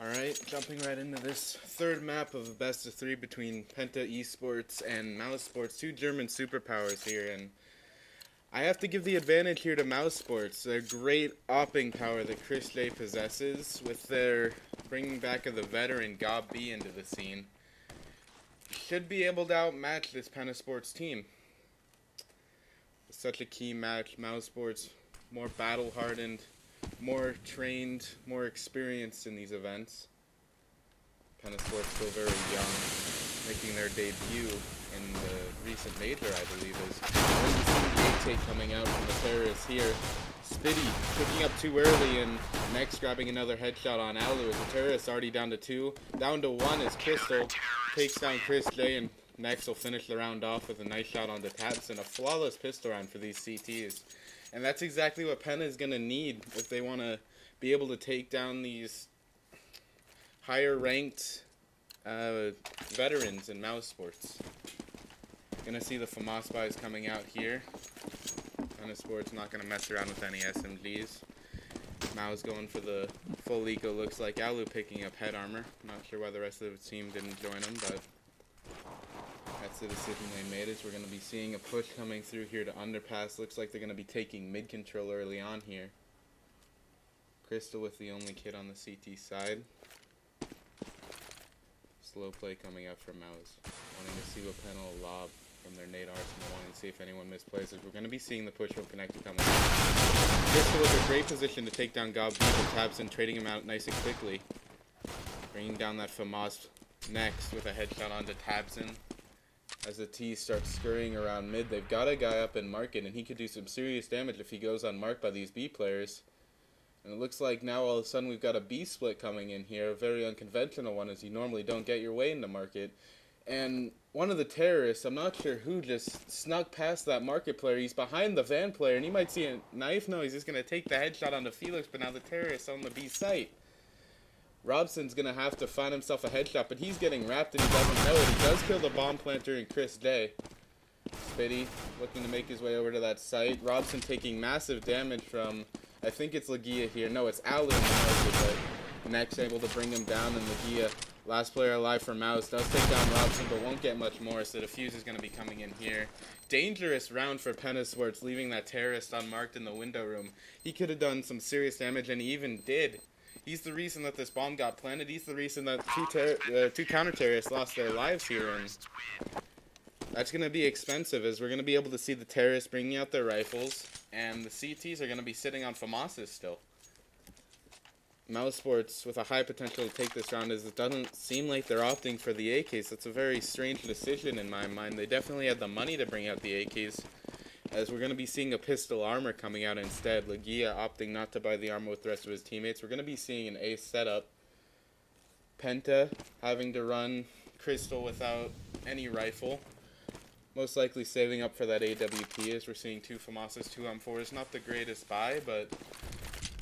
Alright, jumping right into this third map of a best of three between Penta Esports and Mouse Sports, two German superpowers here, and I have to give the advantage here to Mouse Sports. Their great opping power that Chris J possesses, with their bringing back of the veteran Gob B into the scene, should be able to outmatch this Penta Sports team. It's such a key match. Mouse Sports, more battle-hardened, more trained, more experienced in these events. Penta Sports still very young, making their debut in the recent major, I believe, is when you see the 8-take coming out from the terrorists here. Spitty picking up too early and next grabbing another headshot on Alu as the terrorists already down to 2. Down to 1 as Crystal takes down Chris J, and next will finish the round off with a nice shot onto Tabs and a flawless pistol round for these CTs. And that's exactly what Penta is going to need if they want to be able to take down these higher ranked veterans in Mouse Sports. Going to see the FAMAS buys coming out here. Penta Sports not going to mess around with any SMGs. Mao's going for the full eco, looks like. Alu picking up head armor. Not sure why the rest of the team didn't join him, but that's the decision they made. Is we're going to be seeing a push coming through here to underpass. Looks like they're going to be taking mid control early on here. Crystal with the only kid on the CT side. Slow play coming out from Mouse. Wanting to see what Penta will lob from their nade arsenal. Wanting to see if anyone misplays it. We're going to be seeing the push from connected coming out. Crystal with a great position to take down Gob B, but Tabson trading him out nice and quickly. Bringing down that FAMAS next with a headshot onto Tabson. As the T starts scurrying around mid, they've got a guy up in market, and he could do some serious damage if he goes unmarked by these B players. And it looks like now all of a sudden we've got a B split coming in here, a very unconventional one, as you normally don't get your way into market. And one of the terrorists, I'm not sure who, just snuck past that market player. He's behind the van player, and he might see a knife. No, he's just going to take the headshot onto Felix, but now the terrorist's on the B site. Robson's going to have to find himself a headshot, but he's getting wrapped and he doesn't know it. He does kill the bomb planter in Chris J. Spitty looking to make his way over to that site. Robson taking massive damage from, I think it's Legia here. No, it's Alu in the market, but next able to bring him down, and Legia, last player alive for Mouse, does take down Robson, but won't get much more, so the fuse is going to be coming in here. Dangerous round for Penta Sports, leaving that terrorist unmarked in the window room. He could have done some serious damage, and he even did. He's the reason that this bomb got planted. He's the reason that two counter-terrorists lost their lives here. And that's going to be expensive, as we're going to be able to see the terrorists bringing out their rifles. And the CTs are going to be sitting on FAMASs still. Mouse Sports with a high potential to take this round, as it doesn't seem like they're opting for the AKs. That's a very strange decision in my mind. They definitely had the money to bring out the AKs, as we're going to be seeing a pistol armor coming out instead. Legia opting not to buy the armor with the rest of his teammates. We're going to be seeing an ace setup. Penta having to run Crystal without any rifle. Most likely saving up for that AWP, as we're seeing two FAMASs, 2M4s. Not the greatest buy, but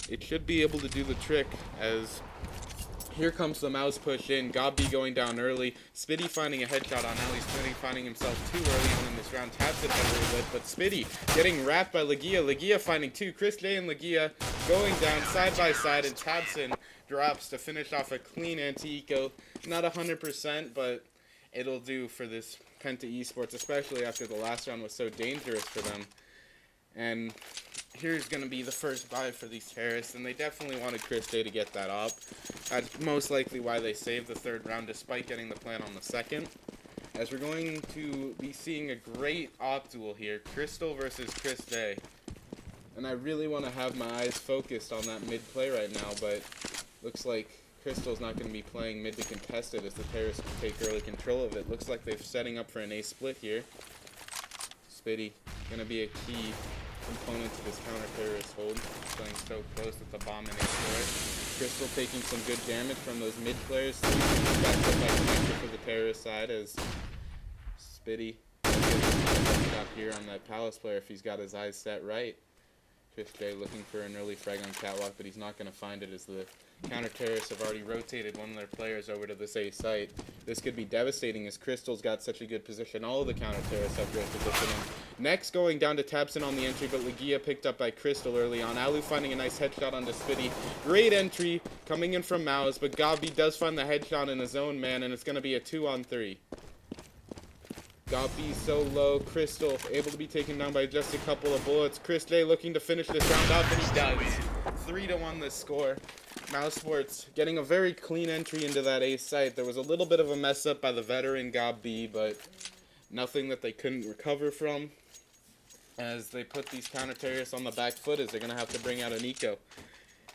it should be able to do the trick, as here comes the Mouse push in. Gob B going down early. Spitty finding a headshot on Ali. Spitty finding himself too early on in this round. Taps it heavily lit, but Spitty getting wrapped by Legia. Legia finding two. Chris J and Legia going down side by side, and Tabson drops to finish off a clean anti-eco. Not 100%, but it'll do for this Penta Esports, especially after the last round was so dangerous for them. And here's going to be the first buy for these terrorists, and they definitely wanted Chris J to get that up. That's most likely why they saved the third round, despite getting the plan on the second. As we're going to be seeing a great op duel here, Crystal versus Chris J. And I really want to have my eyes focused on that mid play right now, but looks like Crystal's not going to be playing mid to contest it, as the terrorists can take early control of it. Looks like they're setting up for an ace split here. Spitty going to be a key component to this counter-terrorist hold, playing so close with the bomb in his for it. Crystal taking some good damage from those mid players. Back connector for the terrorist side, as Spitty got here on that Palace player if he's got his eyes set right. Chris J looking for an early frag on Catwalk, but he's not going to find it, as the counter-terrorists have already rotated one of their players over to this A site. This could be devastating, as Crystal's got such a good position. All of the counter-terrorists have great positioning. Next, going down to Tabson on the entry, but Legia picked up by Crystal early on. Alu finding a nice headshot onto Spitty. Great entry coming in from Mouse, but Gabi does find the headshot in his own man, and it's going to be a 2-on-3. Gabi so low. Crystal able to be taken down by just a couple of bullets. Chris J looking to finish this round off, and he does. 3-1 the score. Mouse Sports getting a very clean entry into that A site. There was a little bit of a mess up by the veteran Gabi, but nothing that they couldn't recover from. As they put these counter terrorists on the back foot, as they're going to have to bring out an eco.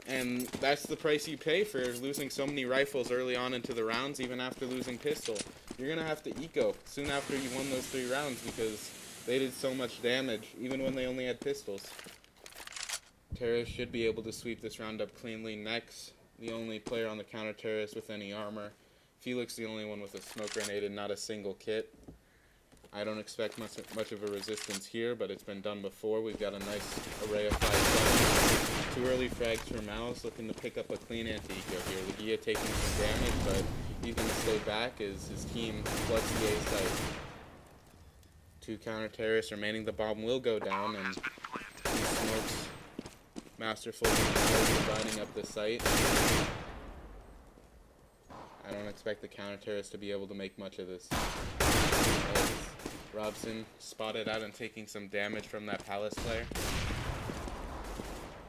And that's the price you pay for losing so many rifles early on into the rounds, even after losing pistol. You're going to have to eco soon after you won those 3 rounds because they did so much damage, even when they only had pistols. Terrorists should be able to sweep this round up cleanly. Next, the only player on the counter terrorist with any armor. Felix the only one with a smoke grenade and not a single kit. I don't expect much of a resistance here, but it's been done before. We've got a nice array of 5 shots. 2 early frags for Mouse, looking to pick up a clean anti-eco here. Legia taking some damage, but he's going to stay back as his team floods the A site. 2 counter-terrorists remaining. The bomb will go down, and he smokes masterfully dividing up the site. I don't expect the counter-terrorists to be able to make much of this. Robson spotted out and taking some damage from that Palace player.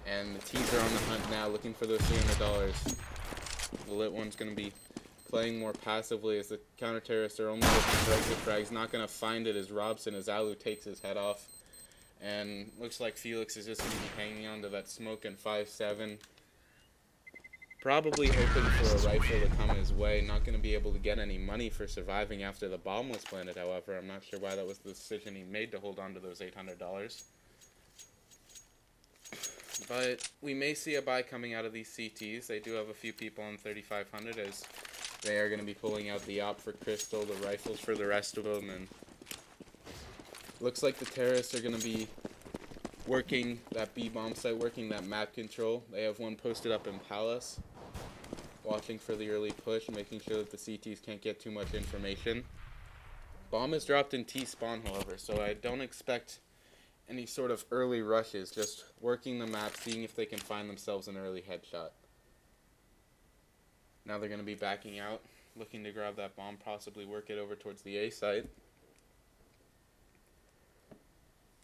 And the teams are on the hunt now, looking for those $300. The lit one's going to be playing more passively as the counter-terrorists are only looking for exit frags. Not going to find it as Robson, as Alu takes his head off. And looks like Felix is just going to be hanging on to that smoke in 5-7. Probably hoping for a rifle to come his way. Not going to be able to get any money for surviving after the bomb was planted, however. I'm not sure why that was the decision he made to hold on to those $800. But we may see a buy coming out of these CTs. They do have a few people on 3,500 as they are going to be pulling out the op for Crystal, the rifles for the rest of them. And looks like the terrorists are going to be working that B bomb site, working that map control. They have one posted up in Palace, watching for the early push, making sure that the CTs can't get too much information. Bomb is dropped in T spawn, however, so I don't expect any sort of early rushes, just working the map, seeing if they can find themselves an early headshot. Now they're going to be backing out, looking to grab that bomb, possibly work it over towards the A site.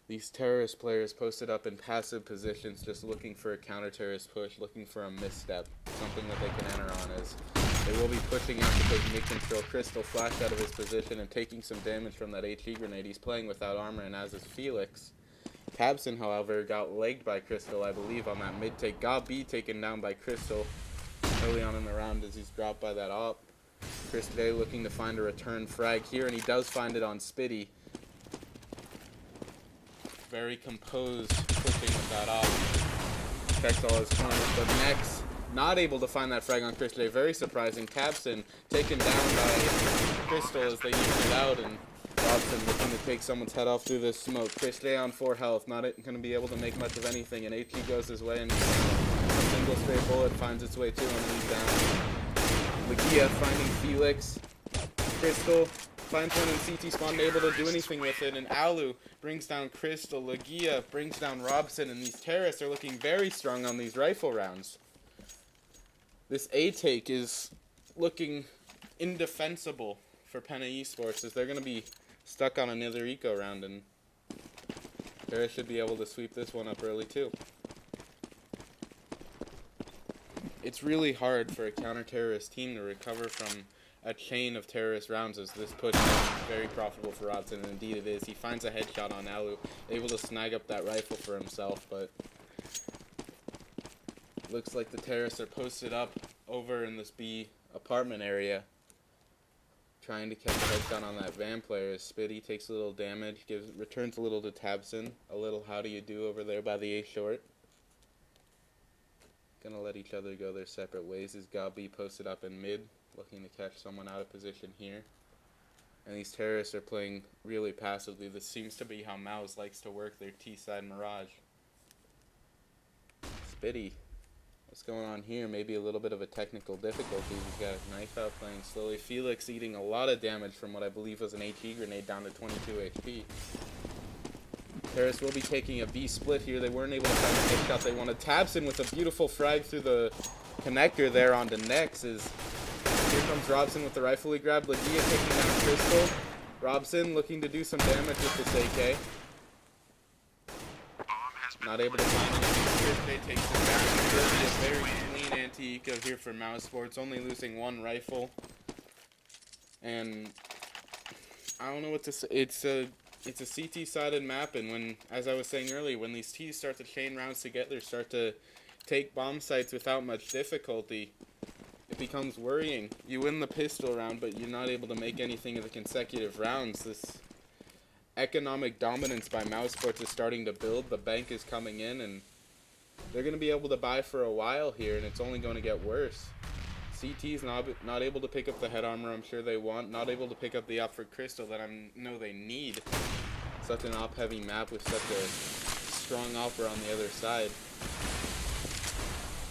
These terrorist players posted up in passive positions, just looking for a counter-terrorist push, looking for a misstep, something that they can enter on, as they will be pushing out to take mid-control. Crystal flashed out of his position and taking some damage from that HE grenade. He's playing without armor, and as is Felix. Tabson, however, got legged by Crystal, I believe, on that mid-take. Gabi taken down by Crystal early on in the round as he's dropped by that op. Chris J looking to find a return frag here, and he does find it on Spitty. Very composed, pushing with that off. Checks all his corners, but next, not able to find that frag on Chris J. Very surprising. Tabson taken down by Crystal as they even it out, and Robson looking to take someone's head off through this smoke. Chris J on 4 health, not going to be able to make much of anything, and HE goes his way, and a single straight bullet finds its way to him, and he's down. Legia finding Felix. Crystal finds one in CT spawn, able to do anything with it, and Alu brings down Crystal. Legia brings down Robson, and these terrorists are looking very strong on these rifle rounds. This A take is looking indefensible for Penna Esports, as they're going to be stuck on another eco round, and terrorists should be able to sweep this one up early too. It's really hard for a counter-terrorist team to recover from a chain of terrorist rounds, as this push is very profitable for Robson, and indeed it is. He finds a headshot on Alu, able to snag up that rifle for himself, but looks like the terrorists are posted up over in this B apartment area, trying to catch a headshot on that van player. Spitty takes a little damage, returns a little to Tabson, a little how do you do over there by the A short. Gonna let each other go their separate ways as Gabi posted up in mid, looking to catch someone out of position here. And these terrorists are playing really passively. This seems to be how Mouse likes to work their T-side Mirage. Spitty, what's going on here? Maybe a little bit of a technical difficulty. He's got a knife out, playing slowly. Felix eating a lot of damage from what I believe was an HE grenade down to 22 HP. Terrace will be taking a B split here. They weren't able to find the hit shot they wanted. Tabson with a beautiful frag through the connector there onto Nex. Here comes Robson with the rifle he grabbed. Lagia taking down Crystal. Robson looking to do some damage with this AK. Not able to find anything. Chris takes it back. It will be a very clean anti-eco here for Mouse Sports, only losing one rifle. And I don't know what to say. It's a CT-sided map, and when, as I was saying earlier, when these Ts start to chain rounds together, start to take bomb sites without much difficulty, it becomes worrying. You win the pistol round, but you're not able to make anything of the consecutive rounds. This economic dominance by Mouse Sports is starting to build. The bank is coming in, and they're going to be able to buy for a while here, and it's only going to get worse. CT's not able to pick up the head armor I'm sure they want, not able to pick up the op for Crystal that I know they need. Such an op-heavy map with such a strong opera on the other side.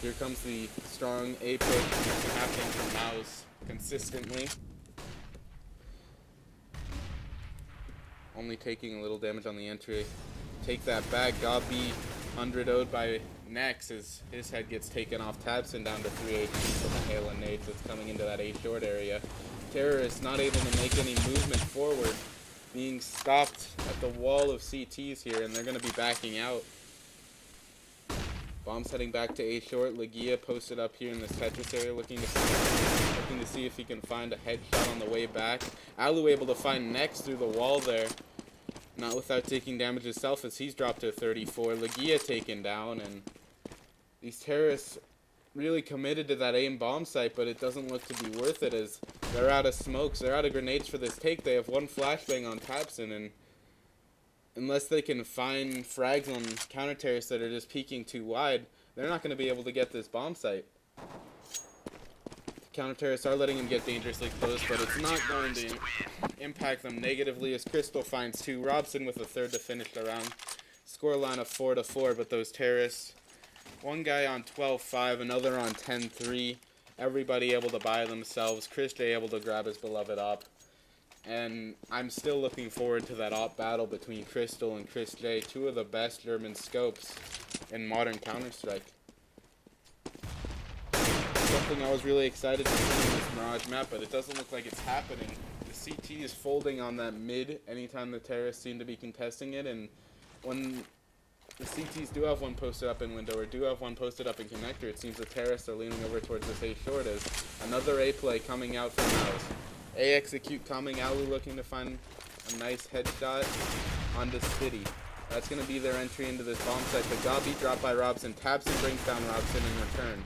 Here comes the strong A push happening from Mouse consistently. Only taking a little damage on the entry. Take that back. Gob B 100-0'd by Nex as his head gets taken off. Tabson down to 3 HP from the hail and nades that's coming into that A short area. Terrorists not able to make any movement forward, being stopped at the wall of CTs here, and they're going to be backing out. Bombs heading back to A short. Lagia posted up here in this Tetris area, looking to see if he can find a headshot on the way back. Alu able to find Nex through the wall there, not without taking damage himself as he's dropped to 34. Lagia taken down, and these terrorists really committed to that aim bomb site, but it doesn't look to be worth it as they're out of smokes. They're out of grenades for this take. They have one flashbang on Tabson, and unless they can find frags on counter terrorists that are just peeking too wide, they're not going to be able to get this bomb site. Counter terrorists are letting him get dangerously close, but it's not going to impact them negatively as Crystal finds two. Robson with a third to finish the round. Scoreline of 4-4, but those terrorists, one guy on 12-5, another on 10-3. Everybody able to buy themselves. Chris J able to grab his beloved op. And I'm still looking forward to that op battle between Crystal and Chris J, two of the best German scopes in modern Counter-Strike. Something I was really excited to see in this Mirage map, but it doesn't look like it's happening. The CT is folding on that mid anytime the terrorists seem to be contesting it, and when the CTs do have one posted up in window or do have one posted up in connector, it seems the terrorists are leaning over towards this A short as another A play coming out from Mouse. A execute coming, Alu looking to find a nice headshot onto Spitty. That's going to be their entry into this bomb site. The Gabi dropped by Robson. Tabson brings down Robson in return.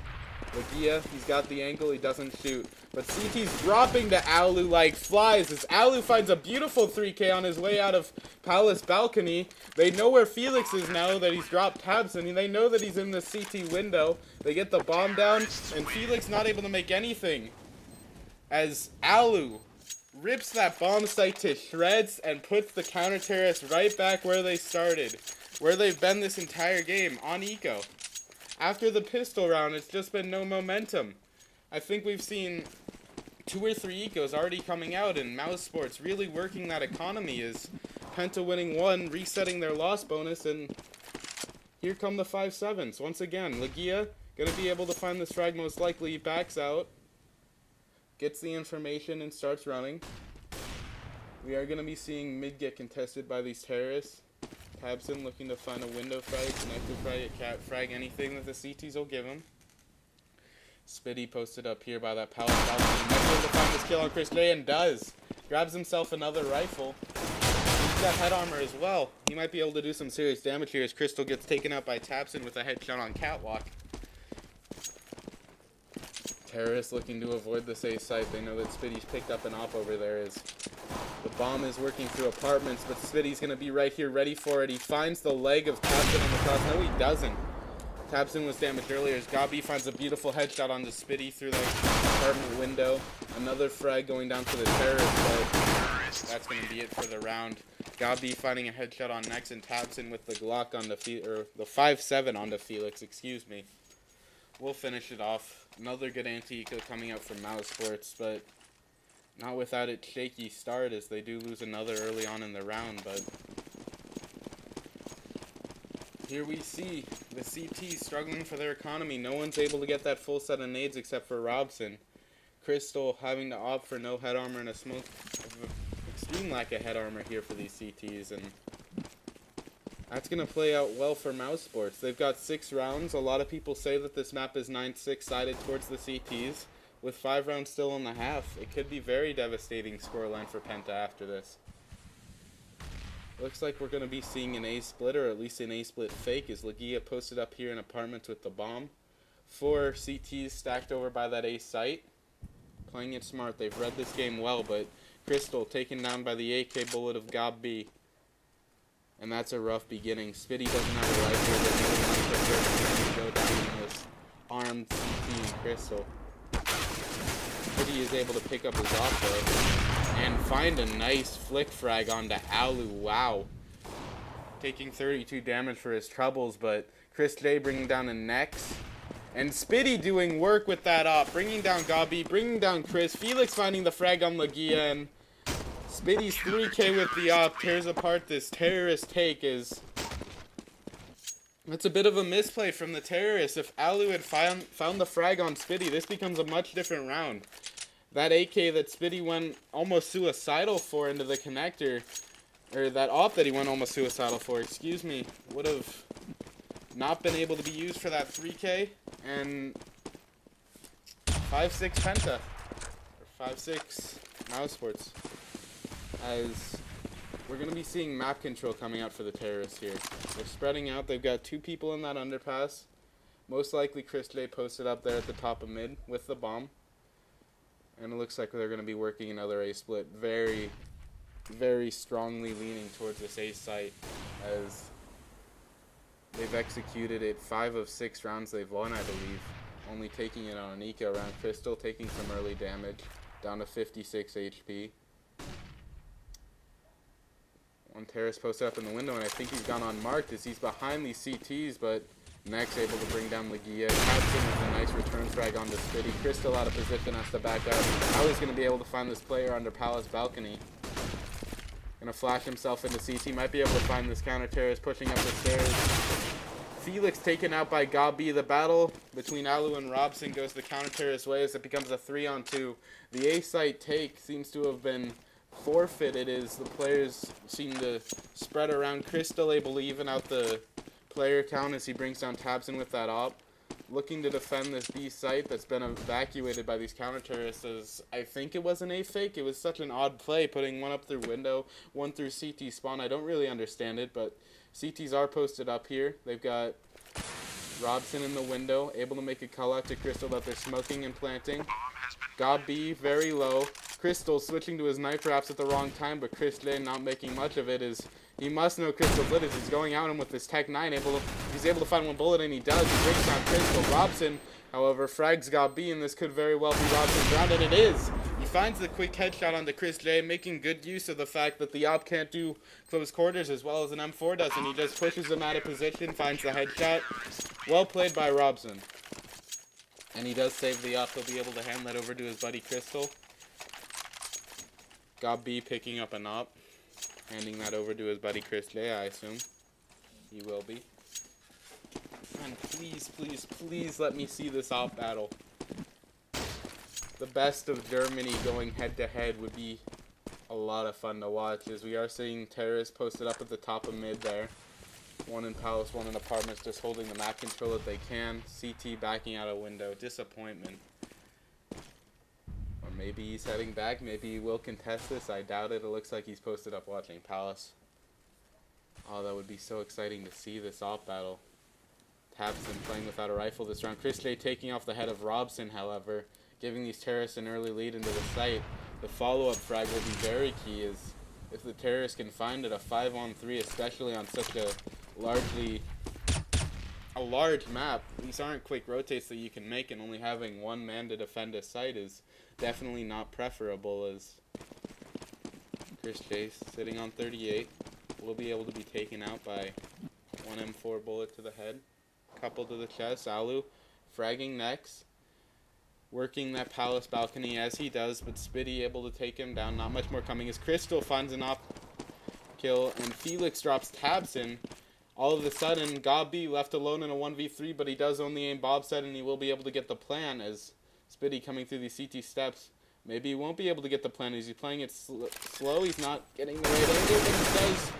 Lagia, he's got the angle, he doesn't shoot. But CT's dropping to Alu like flies as Alu finds a beautiful 3K on his way out of Palace balcony. They know where Felix is now that he's dropped Tabson. They know that he's in the CT window. They get the bomb down, and Felix not able to make anything. As Alu rips that bomb site to shreds and puts the counter-terrorists right back where they started. Where they've been this entire game, on eco. After the pistol round, it's just been no momentum. I think we've seen 2 or 3 ecos already coming out, and Mouse Sports really working that economy is Penta winning 1, resetting their loss bonus, and here come the 5-7s. Once again, Lagia gonna be able to find this frag most likely, backs out, gets the information, and starts running. We are gonna be seeing mid get contested by these terrorists. Tabson looking to find a window frag, connected frag, a cat frag, anything that the CTs will give him. Spitty posted up here by that pallet balcony. Might be able to find this kill on Chris J, and does. Grabs himself another rifle. He's got head armor as well. He might be able to do some serious damage here as Crystal gets taken out by Tabson with a headshot on Catwalk. Terrorists looking to avoid this A site. They know that Spitty's picked up an op over there as the bomb is working through apartments, but Spitty's going to be right here ready for it. He finds the leg of Tabson on the cross. No, he doesn't. Tabson was damaged earlier as Gabi finds a beautiful headshot onto Spitty through the apartment window. Another frag going down to the terrorist, but that's going to be it for the round. Gabi finding a headshot on Nex, and Tabson with the Glock on the 5-7 onto Felix, excuse me. We'll finish it off. Another good anti-eco coming out from Mouse Sports, but not without its shaky start as they do lose another early on in the round, but here we see the CT struggling for their economy. No one's able to get that full set of nades except for Robson. Crystal having to opt for no head armor and a smoke. Extreme lack of head armor here for these CTs, and that's going to play out well for Mouse Sports. They've got 6 rounds. A lot of people say that this map is 9-6 sided towards the CTs. With 5 rounds still in the half, it could be very devastating scoreline for Penta after this. Looks like we're going to be seeing an A split, or at least an A split fake, as Legia posted up here in apartments with the bomb. 4 CTs stacked over by that A site. Playing it smart. They've read this game well, but Crystal taken down by the AK bullet of Gob B. And that's a rough beginning. Spitty doesn't have a rifle, but no one to go down in this armed CT Crystal. Spitty is able to pick up his off and find a nice flick frag onto Alu. Wow. Taking 32 damage for his troubles, but Chris J bringing down a Nex. And Spitty doing work with that op, bringing down Gabi, bringing down Chris. Felix finding the frag on Legia, and Spitty's 3K with the op tears apart this terrorist take. It's a bit of a misplay from the terrorists. If Alu had found the frag on Spitty, this becomes a much different round. That AK that Spitty went almost suicidal for into the connector, or that op that he went almost suicidal for, excuse me, would have not been able to be used for that 3K, and 5-6 Penta, or 5-6 Mouse Sports, as we're going to be seeing map control coming out for the terrorists here. They're spreading out. They've got 2 people in that underpass. Most likely Chris J posted up there at the top of mid with the bomb. And it looks like they're going to be working another A split. Very, very strongly leaning towards this A site, as they've executed it 5 of 6 rounds they've won, I believe. Only taking it on an eco round. Crystal taking some early damage, down to 56 HP. One terrorist posted up in the window, and I think he's gone unmarked as he's behind these CTs, but Nex able to bring down Legia. Captain with a nice return frag onto Spitty. Crystal out of position, has to back up. How he's going to be able to find this player under Palace balcony. Going to flash himself into CT. Might be able to find this counter-terrorist pushing up the stairs. Felix taken out by Gabi. The battle between Alu and Robson goes the counter-terrorist way as it becomes a 3-on-2. The A-site take seems to have been forfeited as the players seem to spread around. Crystal able to even out the player count as he brings down Tabson with that op. Looking to defend this B site that's been evacuated by these counter-terrorists, as I think it was an A fake. It was such an odd play, putting one up through window, one through CT spawn. I don't really understand it, but CTs are posted up here. They've got Robson in the window, able to make a call out to Crystal that they're smoking and planting. Gob B very low. Crystal switching to his knife perhaps at the wrong time, but Chris J not making much of it, as he must know Crystal's lit as he's going out and with his Tech 9, he's able to find one bullet, and he does. He breaks down Crystal. Robson, however, frags Gob B, and this could very well be Robson's round, and it is. He finds the quick headshot onto Chris J, making good use of the fact that the op can't do close quarters as well as an M4 does, and he just pushes him out of position, finds the headshot. Well played by Robson. And he does save the op. He'll be able to hand that over to his buddy Crystal. Gob B picking up an op, handing that over to his buddy Chris J, I assume. He will be. And please, please, please let me see this op battle. The best of Germany going head-to-head would be a lot of fun to watch, as we are seeing terrorists posted up at the top of mid there. One in Palace, one in apartments, just holding the map control that they can. CT backing out a window. Disappointment. Or maybe he's heading back. Maybe he will contest this. I doubt it. It looks like he's posted up watching Palace. Oh, that would be so exciting to see this op battle. Tabson playing without a rifle this round. Chris J taking off the head of Robson, however, giving these terrorists an early lead into the site. The follow-up frag will be very key, as if the terrorists can find it, a 5-on-3, especially on such a large map. These aren't quick rotates that you can make, and only having one man to defend a site is definitely not preferable, as Chris J sitting on 38 will be able to be taken out by one M4 bullet to the head, couple to the chest. Alu fragging next, working that Palace balcony as he does, but Spitty able to take him down. Not much more coming as Crystal finds an op kill, and Felix drops Tabson all of a sudden, Gabi left alone in a 1v3, but he does only aim bobsled, and he will be able to get the plan as Spitty coming through these CT steps. Maybe he won't be able to get the plan as he's playing it slow. He's not getting the right angle, but he does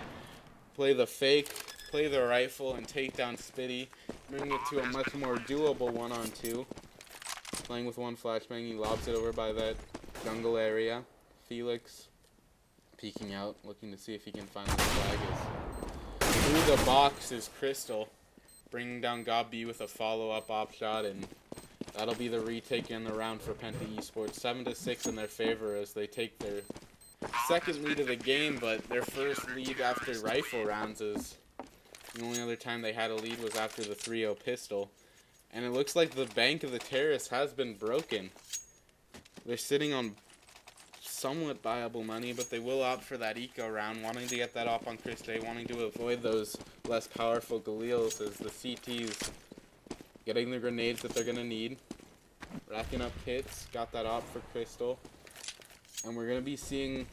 play the fake, play the rifle, and take down Spitty, bringing it to a much more doable 1-on-2. Playing with one flashbang, he lobs it over by that jungle area. Felix peeking out, looking to see if he can find the flag. Through the box is Crystal, bringing down Gabi with a follow-up op shot, and that'll be the retake in the round for Penta Esports. 7-6 in their favor as they take their second lead of the game, but their first lead after rifle rounds is the only other time they had a lead was after the 3-0 pistol. And it looks like the bank of the terrace has been broken. They're sitting on somewhat viable money, but they will opt for that eco round, wanting to get that off on Chris J, wanting to avoid those less powerful Galils as the CTs getting the grenades that they're going to need. Racking up kits, got that op for Crystal. And we're going to be seeing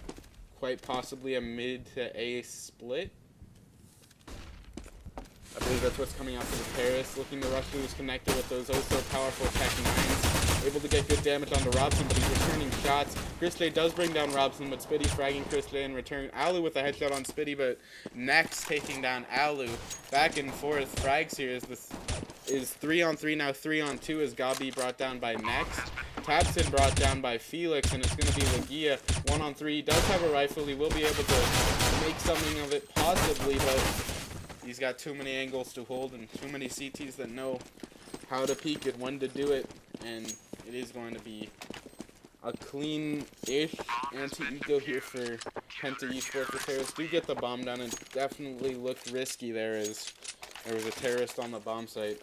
quite possibly a mid to A split. I believe that's what's coming out for the Terrace. Looking to rush through his connector with those oh so powerful attacking nines. Able to get good damage onto Robson, but he's returning shots. Chris J does bring down Robson, but Spitty fragging Chris J in return. Alu with a headshot on Spitty, but next taking down Alu. Back and forth frags here as this is 3-on-3, now 3-on-2 as Gabi brought down by Next. Tabson brought down by Felix, and it's going to be Legia 1-on-3. He does have a rifle. He will be able to make something of it possibly, but he's got too many angles to hold and too many CTs that know how to peek it, when to do it, and it is going to be a clean-ish anti-eco here for Penta Esports. The terrorists do get the bomb down, and definitely looked risky there as there was a terrorist on the bomb site.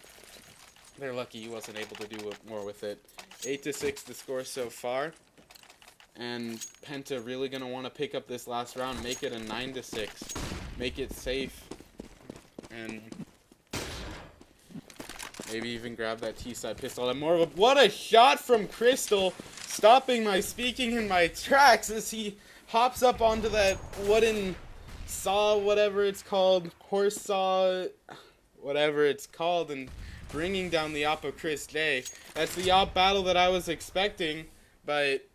They're lucky he wasn't able to do more with it. 8-6 the score so far, and Penta really going to want to pick up this last round, make it a 9-6, make it safe, and maybe even grab that T-side pistol. And more of a, what a shot from Crystal, stopping my speaking in my tracks as he hops up onto that wooden saw, whatever it's called, horse saw, whatever it's called, and bringing down the op of Chris J. That's the op battle that I was expecting, but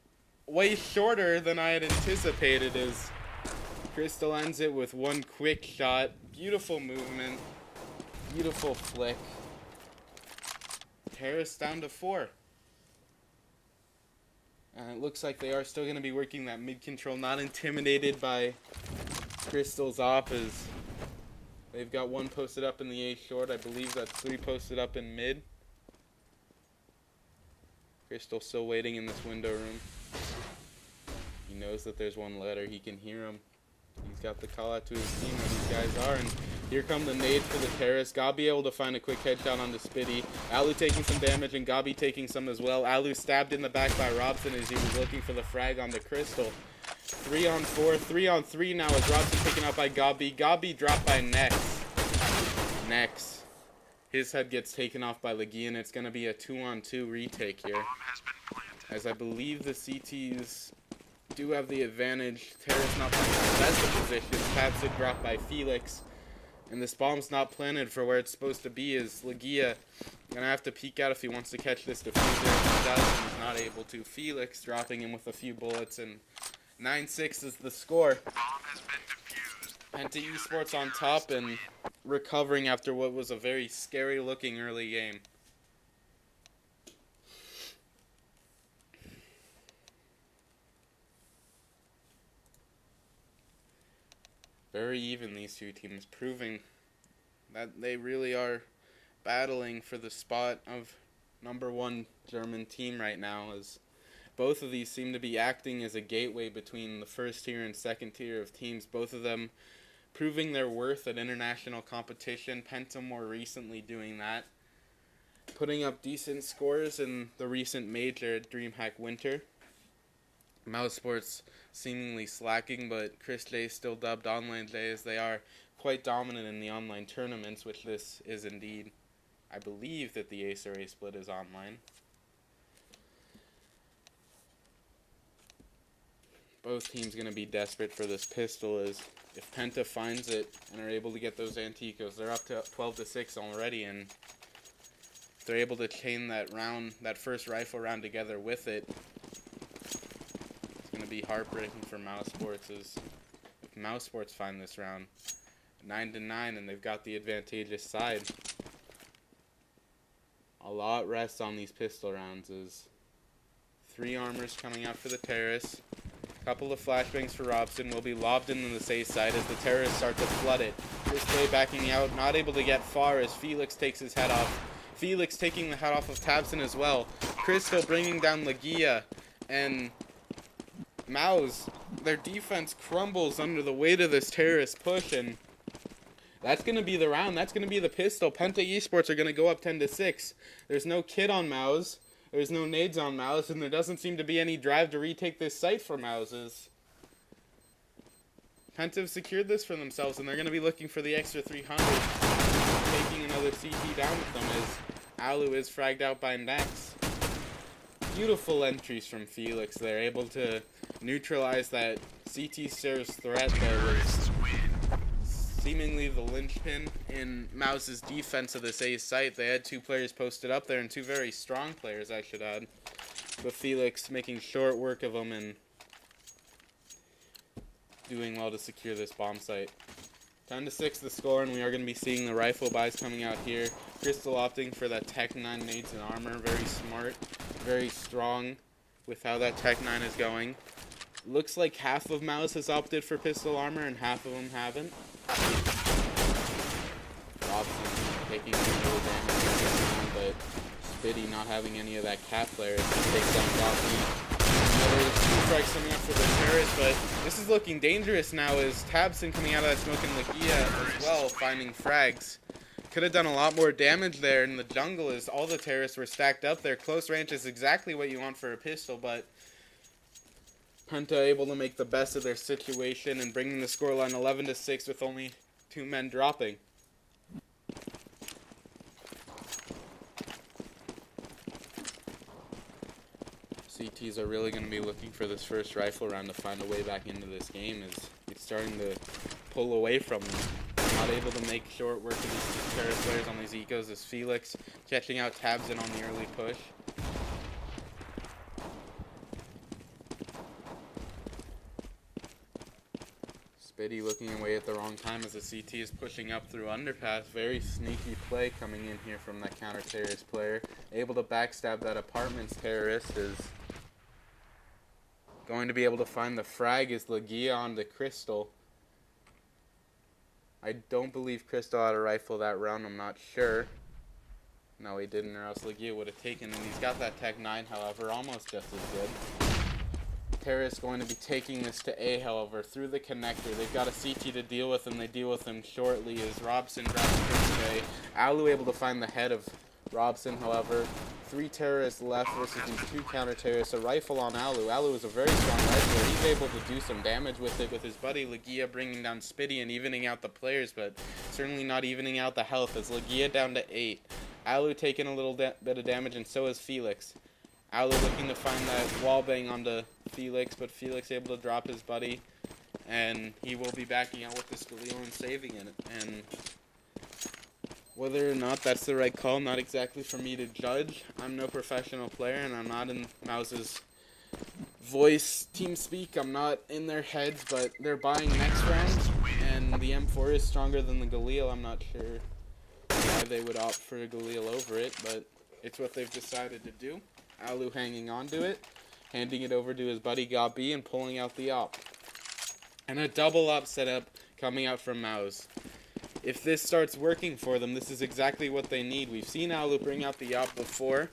way shorter than I had anticipated as Crystal ends it with one quick shot. Beautiful movement. Beautiful flick. Harris down to 4. And it looks like they are still going to be working that mid control. Not intimidated by Crystal's op as they've got one posted up in the A short. I believe that's 3 posted up in mid. Crystal still waiting in this window room. He knows that there's one letter. He can hear him. He's got the call out to his team where these guys are, and here come the nades for the terrorists. Gabi able to find a quick headshot onto Spitty. Alu taking some damage, and Gabi taking some as well. Alu stabbed in the back by Robson as he was looking for the frag on the Crystal. 3-on-4, 3-on-3 now as Robson taken out by Gabi. Gabi dropped by Nex. Nex. His head gets taken off by Legia, and it's going to be a 2-on-2 retake here. As I believe the CTs do have the advantage. Terra's not playing the best of positions. Tabsid dropped by Felix. And this bomb's not planted for where it's supposed to be. Is Legia gonna have to peek out if he wants to catch this diffuser? He does, he's not able to. Felix dropping him with a few bullets, and 9-6 is the score. Penta Esports on top and recovering after what was a very scary looking early game. Very even, these two teams, proving that they really are battling for the spot of #1 German team right now, as both of these seem to be acting as a gateway between the first tier and second tier of teams, both of them proving their worth at international competition. Penta more recently doing that, putting up decent scores in the recent major at DreamHack Winter. Mouse Sports seemingly slacking, but Chris J still dubbed Online J as they are quite dominant in the online tournaments, which this is indeed. I believe that the Ace or A split is online. both teams going to be desperate for this pistol is if Penta finds it and are able to get those Anticos, they're up to 12-6 already, and if they're able to chain that round, that first rifle round together with it, it's going to be heartbreaking for Mouse Sports. If Mouse Sports find this round 9-9 and they've got the advantageous side, a lot rests on these pistol rounds. Is 3 armors coming out for the terrorists. A couple of flashbangs for Robson will be lobbed into the safe side as the terrorists start to flood it. This play backing out, not able to get far as Felix takes his head off. Felix taking the head off of Tabson as well. Crystal bringing down Legia, and Maus, their defense crumbles under the weight of this terrorist push, and that's going to be the round. That's going to be the pistol. Penta Esports are going to go up 10-6. There's no kit on Maus. There's no nades on Maus, and there doesn't seem to be any drive to retake this site for Maus. Penta have secured this for themselves, and they're going to be looking for the extra 300. Taking another CT down with them as Alu is fragged out by Nex. Beautiful entries from Felix. They're able to neutralize that CT Stairs threat that was seemingly the linchpin in Mouse's defense of this A site. They had 2 players posted up there, and 2 very strong players, I should add. But Felix making short work of them and doing well to secure this bomb site. 10-6 the score, and we are going to be seeing the rifle buys coming out here. Crystal opting for that Tech 9 nades and armor. Very smart, very strong with how that Tech 9 is going. Looks like half of Mouse has opted for pistol armor and half of them haven't. Robson taking some real damage, but Spitty not having any of that cat flare takes down Goffy. Another 2 strikes coming up for the terrorists, but this is looking dangerous now as Tabson coming out of that smoke and Legia as well, finding frags. Could have done a lot more damage there in the jungle as all the terrorists were stacked up there. Close range is exactly what you want for a pistol, but Penta able to make the best of their situation and bringing the scoreline 11-6 with only 2 men dropping. CTs are really going to be looking for this first rifle round to find a way back into this game as it's starting to pull away from them. Not able to make short work of these terrorist players on these ecos as Felix catching out Tabs in on the early push. Spitty looking away at the wrong time as the CT is pushing up through underpass. Very sneaky play coming in here from that counter-terrorist player. Able to backstab that apartment's terrorist is going to be able to find the frag as Legia on the Crystal. I don't believe Crystal had a rifle that round, I'm not sure. No, he didn't, or else Legia would have taken, and he's got that Tech 9, however, almost just as good. Terrorists going to be taking this to A, however, through the connector. They've got a CT to deal with, and they deal with him shortly as Robson drops first A. Alu able to find the head of Robson, however. 3 terrorists left versus these 2 counter-terrorists. A rifle on Alu. Alu is a very strong rifler. He's able to do some damage with it with his buddy Legia bringing down Spitty and evening out the players, but certainly not evening out the health as Legia down to 8. Alu taking a little bit of damage, and so is Felix. Alu looking to find that wallbang onto Felix, but Felix able to drop his buddy, and he will be backing out with this Galil and saving it. And whether or not that's the right call, not exactly for me to judge. I'm no professional player, and I'm not in Mouse's voice team speak. I'm not in their heads, but they're buying next round, and the M4 is stronger than the Galil. I'm not sure why they would opt for a Galil over it, but it's what they've decided to do. Alu hanging on to it, handing it over to his buddy Gabi and pulling out the op. And a double op setup coming out from Mouse. If this starts working for them, this is exactly what they need. We've seen Alu bring out the op before.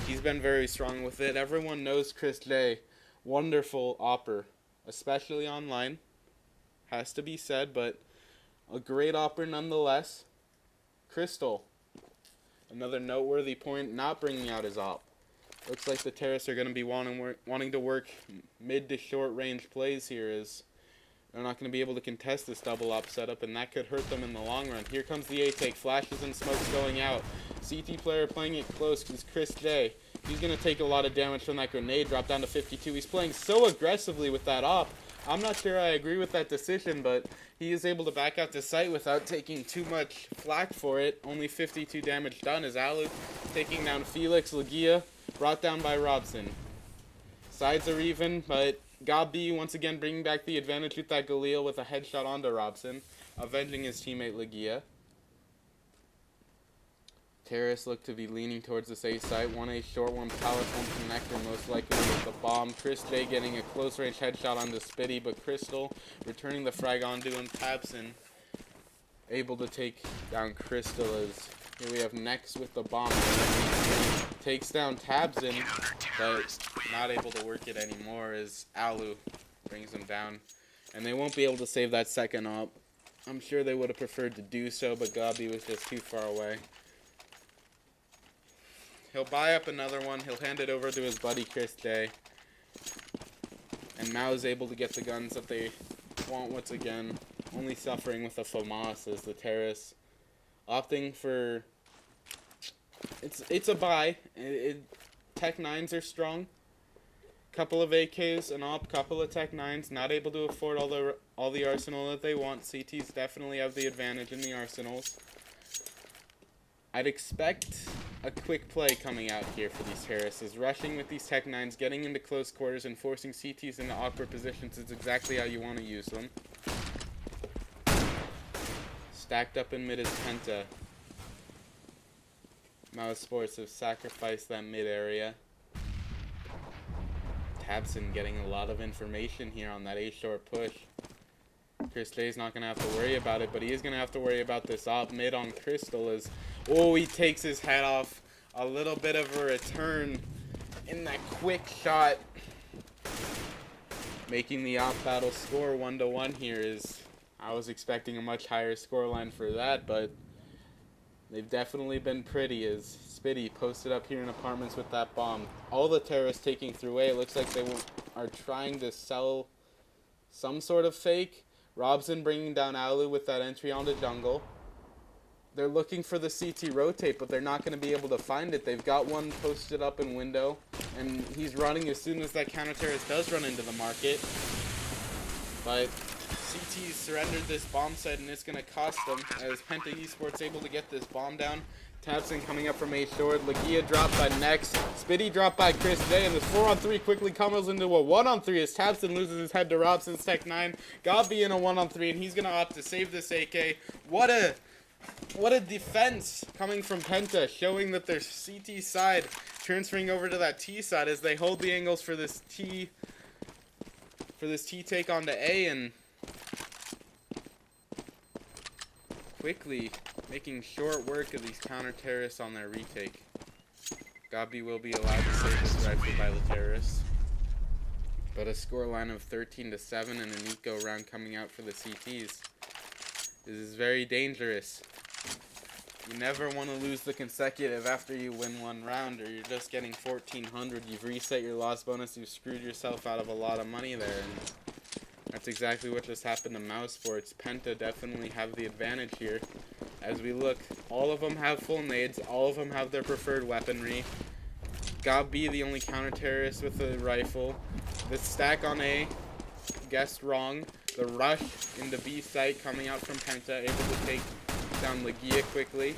He's been very strong with it. Everyone knows Chris J. Wonderful opper, especially online. Has to be said, but a great opper nonetheless. Crystal, another noteworthy point, not bringing out his op. Looks like the terrorists are going to be wanting to work mid to short range plays here as they're not going to be able to contest this double op setup, and that could hurt them in the long run. Here comes the A-take, flashes and smokes going out. CT player playing it close because Chris J. He's going to take a lot of damage from that grenade, drop down to 52. He's playing so aggressively with that op. I'm not sure I agree with that decision, but he is able to back out the site without taking too much flack for it. Only 52 damage done as Alu taking down Felix. Legia brought down by Robson. Sides are even, but Gabi once again bringing back the advantage with that Galil with a headshot onto Robson, avenging his teammate Legia. Terrace looked to be leaning towards the A site. 1A short, 1 pallet, 1 connector, most likely with the bomb. Chris J getting a close range headshot onto Spitty, but Crystal returning the frag onto him. Tabson able to take down Crystal as here we have Nex with the bomb. Takes down Tabson, but not able to work it anymore as Alu brings him down. And they won't be able to save that second op. I'm sure they would have preferred to do so, but Gabi was just too far away. He'll buy up another one. He'll hand it over to his buddy Chris J. And Mao's able to get the guns that they want once again. Only suffering with the FAMAS as the Terrace. Opting for... It's a buy. Tech 9s are strong. Couple of AKs, an op, couple of Tech 9s. Not able to afford all the arsenal that they want. CTs definitely have the advantage in the arsenals. I'd expect a quick play coming out here for these Terraces. Rushing with these Tech 9s, getting into close quarters, and forcing CTs into awkward positions is exactly how you want to use them. Stacked up in mid is Penta. Mouse Sports have sacrificed that mid area. Tabson getting a lot of information here on that A short push. Chris J's not going to have to worry about it, but he is going to have to worry about this op mid on Crystal as, oh, he takes his head off. A little bit of a return in that quick shot. Making the op battle score 1-1 here is, I was expecting a much higher scoreline for that, but they've definitely been pretty as Spitty posted up here in apartments with that bomb. All the terrorists taking through A. It looks like they are trying to sell some sort of fake. Robson bringing down Alu with that entry onto jungle. They're looking for the CT rotate, but they're not going to be able to find it. They've got one posted up in window, and he's running as soon as that counter-terrorist does run into the market. But CT surrendered this bomb site, and it's going to cost them as Penta Esports able to get this bomb down. Tabson coming up from A short. Legia dropped by Nex. Spitty dropped by Chris J. And this 4-on-3 quickly comes into a 1-on-3 as Tabson loses his head to Robson's Tech 9. Gabi in a 1-on-3, and he's going to opt to save this AK. What a defense coming from Penta, showing that their CT side transferring over to that T side as they hold the angles for this T take onto A, and quickly making short work of these counter-terrorists on their retake. Gabi will be allowed to save this rifle by the terrorists. But a scoreline of 13-7 and an eco round coming out for the CTs. This is very dangerous. You never want to lose the consecutive after you win one round, or you're just getting 1,400. You've reset your loss bonus, you've screwed yourself out of a lot of money there, and that's exactly what just happened to Mouse Sports. Penta definitely have the advantage here. As we look, all of them have full nades, all of them have their preferred weaponry. Gabi, the only counter-terrorist with a rifle. The stack on A, guessed wrong. The rush into B site coming out from Penta, able to take down Legia quickly.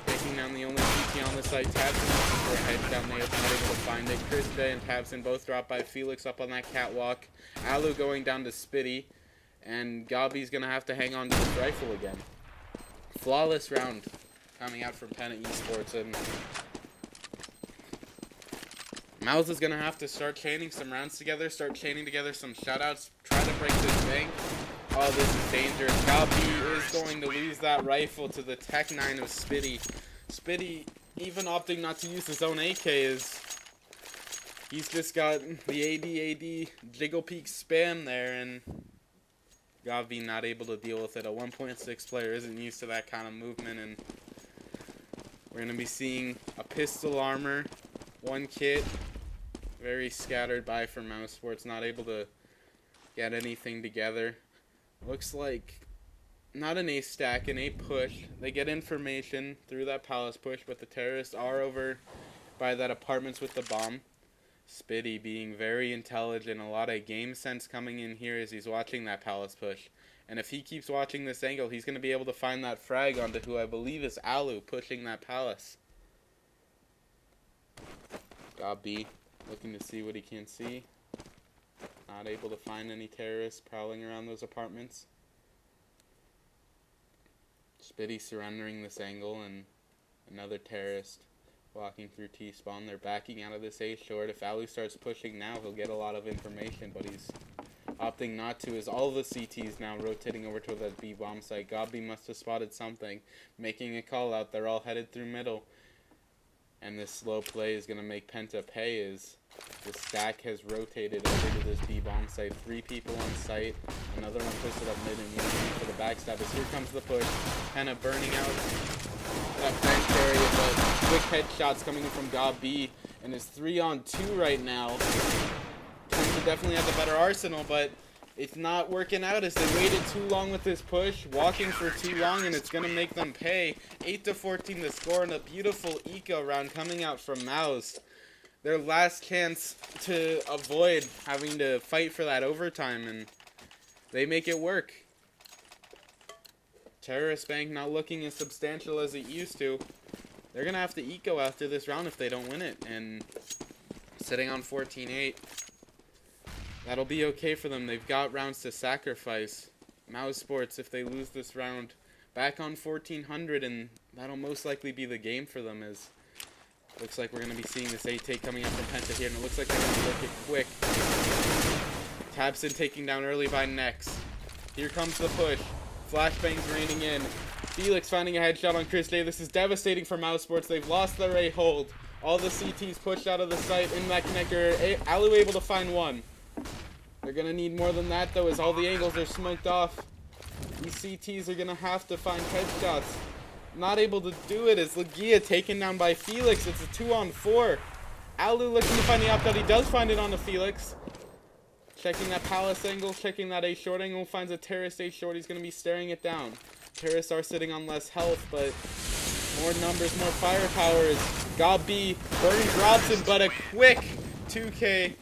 Taking down the only CT on the site. Tabson for a headshot, and they are not able to find it. Chris J and Tabson both dropped by Felix up on that catwalk. Alu going down to Spitty, and Gabi's going to have to hang on to his rifle again. Flawless round coming out from Penta Esports, and Mouse is going to have to start chaining some rounds together, start chaining together some shutouts, try to break this bank. Oh, this is dangerous. Gabi is going to lose that rifle to the Tech 9 of Spitty. Spitty even opting not to use his own AK is... He's just got the AD jiggle peak spam there, and Gabi not able to deal with it. A 1.6 player isn't used to that kind of movement, and we're going to be seeing a pistol armor, one kit, very scattered by for Mouse Sports, not able to get anything together. Looks like not an A stack, an A push. They get information through that palace push, but the terrorists are over by that apartments with the bomb. Spitty being very intelligent, a lot of game sense coming in here as he's watching that palace push. And if he keeps watching this angle, he's going to be able to find that frag onto who I believe is Alu pushing that palace. Got B, looking to see what he can see. Not able to find any terrorists prowling around those apartments. Spitty surrendering this angle, and another terrorist walking through T-spawn. They're backing out of this A short. If Alu starts pushing now, he'll get a lot of information, but he's opting not to, as all the CTs now rotating over to the B bomb site. Gobby must have spotted something, making a call out. They're all headed through middle. And this slow play is going to make Penta pay as the stack has rotated over to this B bomb site. 3 people on site. Another one pushed it up mid and one for the backstab. As here comes the push. Penta burning out that bench area, but quick headshots coming in from Gob B. And it's 3-on-2 right now. Penta definitely has a better arsenal, but it's not working out as they waited too long with this push, walking for too long, and it's going to make them pay. 8-14 the score, and a beautiful eco round coming out from Mouse. Their last chance to avoid having to fight for that overtime, and they make it work. Terrorist Bank not looking as substantial as it used to. They're going to have to eco after this round if they don't win it, and sitting on 14-8. That'll be okay for them. They've got rounds to sacrifice. Mouse Sports, if they lose this round, back on 1400, and that'll most likely be the game for them. As looks like we're going to be seeing this A take coming up from Penta here, and it looks like they're going to work it quick. Tabson taking down early by Nex. Here comes the push. Flashbangs raining in. Felix finding a headshot on Chris Day. This is devastating for Mouse Sports. They've lost their A hold. All the CTs pushed out of the site in that connector. Alu able to find one. They're going to need more than that, though, as all the angles are smoked off. These CTs are going to have to find headshots. Not able to do it as Legia taken down by Felix. It's a 2-on-4. Alu looking to find the opt-out. He does find it on the Felix. Checking that palace angle, checking that A short angle. Finds a terrorist A short. He's going to be staring it down. Terrorists are sitting on less health, but more numbers, more firepower as Gob B burns Robson, but a quick 2K.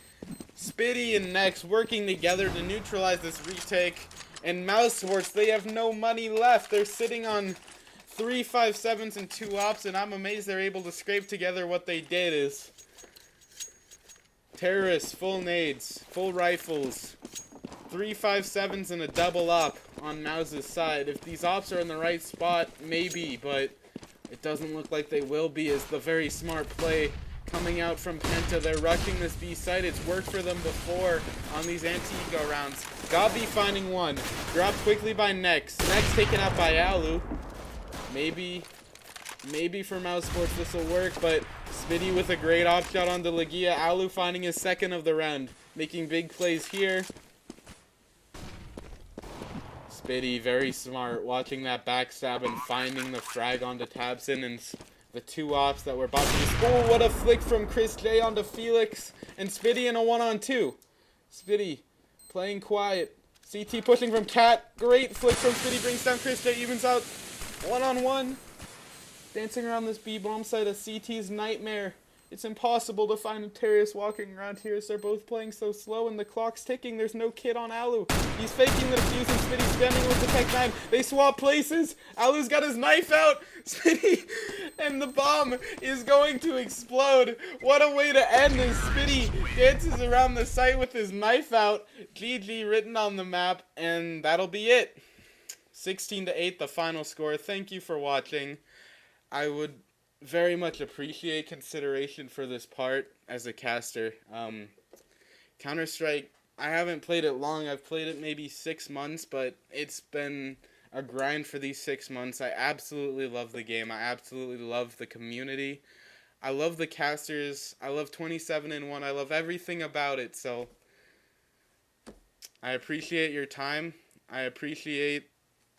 Spitty and Nex working together to neutralize this retake. And Mouse Sports, they have no money left. They're sitting on 3 5.7s and 2 ops, and I'm amazed they're able to scrape together what they did. Is terrorists, full nades, full rifles, 3 5.7s and a double op on Mouse's side. If these ops are in the right spot, maybe, but it doesn't look like they will be, as the very smart play coming out from Penta. They're rushing this B site. It's worked for them before on these anti-eco rounds. Gabi finding one. Dropped quickly by Nex. Nex taken out by Alu. Maybe for Mouse Sports this will work, but Spitty with a great op shot onto Legia. Alu finding his second of the round. Making big plays here. Spitty, very smart, watching that backstab and finding the frag onto Tabson, and the 2 ops that were about to be... Oh, what a flick from Chris J onto Felix. And Spitty in a 1-on-2. Spitty playing quiet. CT pushing from Cat. Great flick from Spitty. Brings down Chris J. Evens out 1-on-1. Dancing around this B-bomb site, a CT's nightmare. It's impossible to find a terrorist walking around here as they're both playing so slow and the clock's ticking. There's no kid on Alu. He's faking the defuse and Spitty standing with the Tech 9. They swap places. Alu's got his knife out. Spitty and the bomb is going to explode. What a way to end this. Spitty dances around the site with his knife out. GG written on the map, and that'll be it. 16-8 the final score. Thank you for watching. I would very much appreciate consideration for this part as a caster. Counter-Strike, I haven't played it long. I've played it maybe 6 months, but it's been a grind for these 6 months. I absolutely love the game. I absolutely love the community. I love the casters. I love 27-1. I love everything about it. So I appreciate your time. I appreciate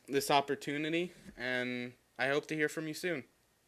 this opportunity, and I hope to hear from you soon.